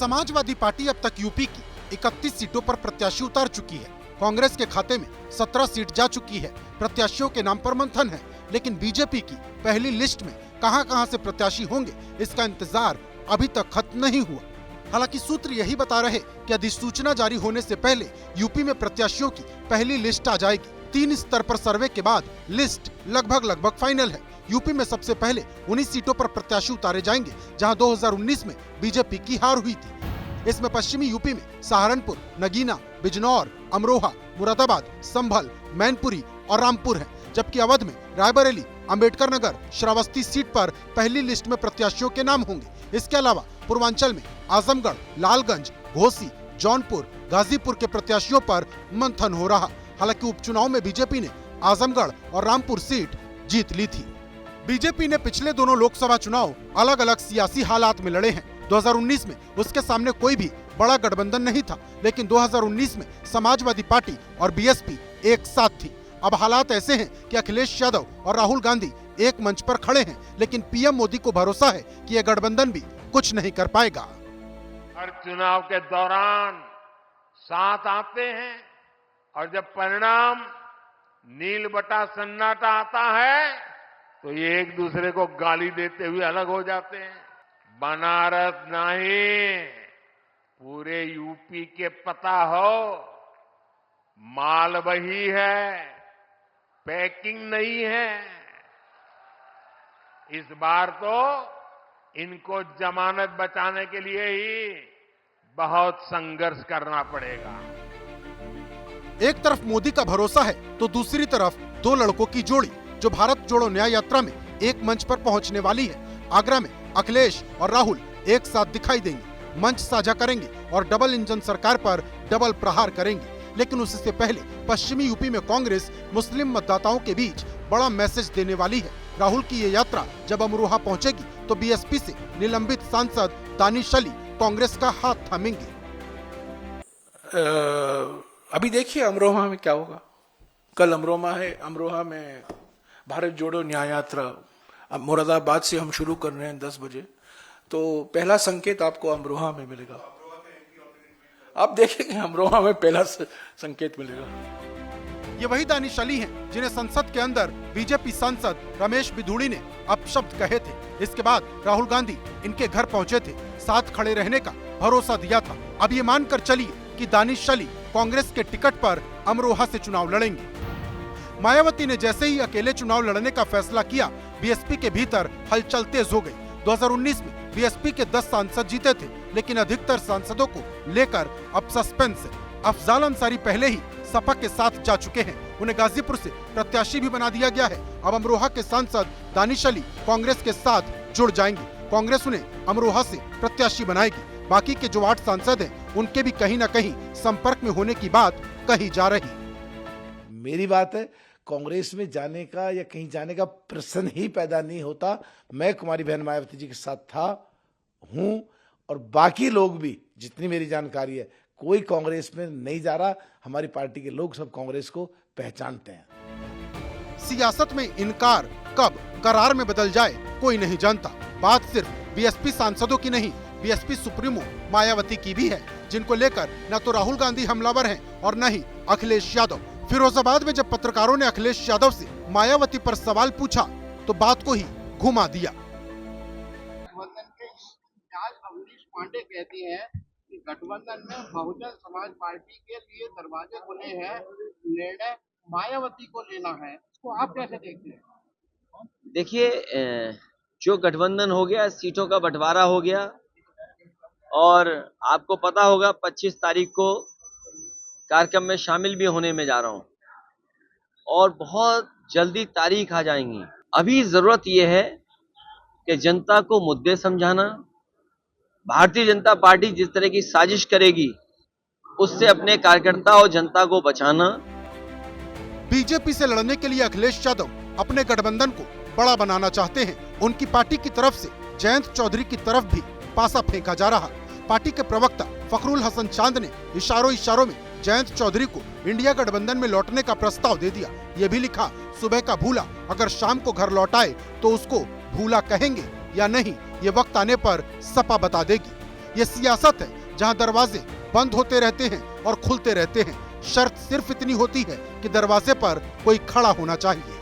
Samajwadi party अब तक UP की 31 सीटों पर प्रत्याशी उतार चुकी है। कांग्रेस के खाते में 17 सीट जा चुकी है। प्रत्याशियों के नाम पर मंथन है, लेकिन बीजेपी की पहली लिस्ट में कहां-कहां से प्रत्याशी होंगे, इसका इंतजार अभी तक खत्म नहीं हुआ। हालांकि सूत्र यही बता रहे कि अधिसूचना जारी होने से पहले यूपी में प्रत्याशियों की पहली लिस्ट आ जाएगी। 3 स्तर पर सर्वे के बाद लिस्ट लगभग फाइनल है। यूपी में सबसे पहले 19 सीटों पर प्रत्याशी उतारे जाएंगे, जहां 2019 में बीजेपी की हार हुई थी। इसमें पश्चिमी यूपी में सहारनपुर, नगीना, बिजनौर, अमरोहा, मुरादाबाद, संभल, मैनपुरी और रामपुर है, जबकि अवध में रायबरेली, अंबेडकर नगर, श्रावस्ती सीट पर पहली लिस्ट में प्रत्याशियों के नाम होंगे। इसके अलावा पूर्वांचल में आजमगढ़, लालगंज, घोसी, जौनपुर, गाजीपुर के प्रत्याशियों पर मंथन हो रहा। हालांकि उपचुनाव में बीजेपी ने आजमगढ़ और रामपुर सीट जीत ली थी। बीजेपी ने पिछले दोनों लोकसभा चुनाव अलग अलग सियासी हालात में लड़े हैं। 2019 में उसके सामने कोई भी बड़ा गठबंधन नहीं था, लेकिन 2019 में समाजवादी पार्टी और बीएसपी एक साथ थी। अब हालात ऐसे हैं कि अखिलेश यादव और राहुल गांधी एक मंच पर खड़े हैं, लेकिन पीएम मोदी को भरोसा है कि यह गठबंधन भी कुछ नहीं कर पाएगा। हर चुनाव के दौरान साथ आते हैं और जब परिणाम नील बटा सन्नाटा आता है तो ये एक दूसरे को गाली देते हुए अलग हो जाते हैं। बनारस नहीं, पूरे यूपी के पता हो, माल वही है, पैकिंग नहीं है। इस बार तो इनको जमानत बचाने के लिए ही बहुत संघर्ष करना पड़ेगा। एक तरफ मोदी का भरोसा है तो दूसरी तरफ दो लड़कों की जोड़ी जो भारत जोड़ो न्याय यात्रा में एक मंच पर पहुंचने वाली है। आगरा में अखिलेश और राहुल एक साथ दिखाई देंगे, मंच साझा करेंगे और डबल इंजन सरकार पर डबल प्रहार करेंगे। लेकिन उससे पहले पश्चिमी यूपी में कांग्रेस मुस्लिम मतदाताओं के बीच बड़ा मैसेज देने वाली है। राहुल की ये यात्रा जब अमरोहा पहुंचेगी तो बीएसपी से निलंबित सांसद दानिश अली कांग्रेस का हाथ थामेंगे। अभी देखिए अमरोहा में क्या होगा। कल अमरोहा में भारत जोड़ो न्याय यात्रा मुरादाबाद से हम शुरू कर रहे हैं 10 बजे, तो पहला संकेत आपको अमरोहा में मिलेगा। आप देखेंगे अमरोहा में पहला संकेत मिलेगा। ये वही दानिश अली हैं जिन्हें संसद के अंदर बीजेपी सांसद रमेश बिधूड़ी ने अपशब्द कहे थे। इसके बाद राहुल गांधी इनके घर पहुंचे थे, साथ खड़े रहने का भरोसा दिया था। अब ये मानकर चलिए कि दानिश अली कांग्रेस के टिकट पर अमरोहा से चुनाव लड़ेंगे। मायावती ने जैसे ही अकेले चुनाव लड़ने का फैसला किया, बीएसपी के भीतर हलचल तेज हो गई। 2019 में बीएसपी के 10 सांसद जीते थे, लेकिन अधिकतर सांसदों को लेकर अब सस्पेंस है। अफजाल अंसारी पहले ही सपा के साथ जा चुके हैं, उन्हें गाजीपुर से प्रत्याशी भी बना दिया गया है। अब अमरोहा के सांसद दानिश अली कांग्रेस के साथ जुड़ जाएंगे। कांग्रेस उन्हें अमरोहा से प्रत्याशी बनाएगी। बाकी के जो 8 सांसद हैं, उनके भी कहीं न कहीं संपर्क में होने की बात कही जा रही। मेरी बात है, कांग्रेस में जाने का या कहीं जाने का प्रश्न ही पैदा नहीं होता। मैं कुमारी बहन मायावती जी के साथ हूं और बाकी लोग भी, जितनी मेरी जानकारी है, कोई कांग्रेस में नहीं जा रहा। हमारी पार्टी के लोग सब कांग्रेस को पहचानते हैं। सियासत में इनकार कब करार में बदल जाए कोई नहीं जानता। बात सिर्फ बीएसपी सांसदों की नहीं, बीएसपी सुप्रीमो मायावती की भी है, जिनको लेकर न तो राहुल गांधी हमलावर हैं और न ही अखिलेश यादव। फिरोजाबाद में जब पत्रकारों ने अखिलेश यादव से मायावती पर सवाल पूछा तो बात को ही घुमा दिया। गठबंधन के इंचार्ज अवनीश पांडे कहती हैं कि गठबंधन में बहुजन समाज पार्टी के लिए दरवाजे खुले हैं, निर्णय मायावती को लेना है। इसको आप कैसे देखते हैं? देखिए, जो गठबंधन हो गया, सीटों का बंटवारा हो गया और आपको पता होगा 25 तारीख को कार्यक्रम में शामिल भी होने में जा रहा हूं और बहुत जल्दी तारीख आ जाएंगी। अभी जरूरत यह है कि जनता को मुद्दे समझाना। भारतीय जनता पार्टी जिस तरह की साजिश करेगी उससे अपने कार्यकर्ता और जनता को बचाना। बीजेपी से लड़ने के लिए अखिलेश यादव अपने गठबंधन को बड़ा बनाना चाहते हैं। उनकी पार्टी की तरफ से जयंत चौधरी की तरफ भी पासा फेंका जा रहा। पार्टी के प्रवक्ता फखरुल हसन चांद ने इशारों में जयंत चौधरी को इंडिया गठबंधन में लौटने का प्रस्ताव दे दिया। ये भी लिखा, सुबह का भूला अगर शाम को घर लौटाए तो उसको भूला कहेंगे या नहीं, ये वक्त आने पर सपा बता देगी। ये सियासत है जहां दरवाजे बंद होते रहते हैं और खुलते रहते हैं। शर्त सिर्फ इतनी होती है कि दरवाजे पर कोई खड़ा होना चाहिए।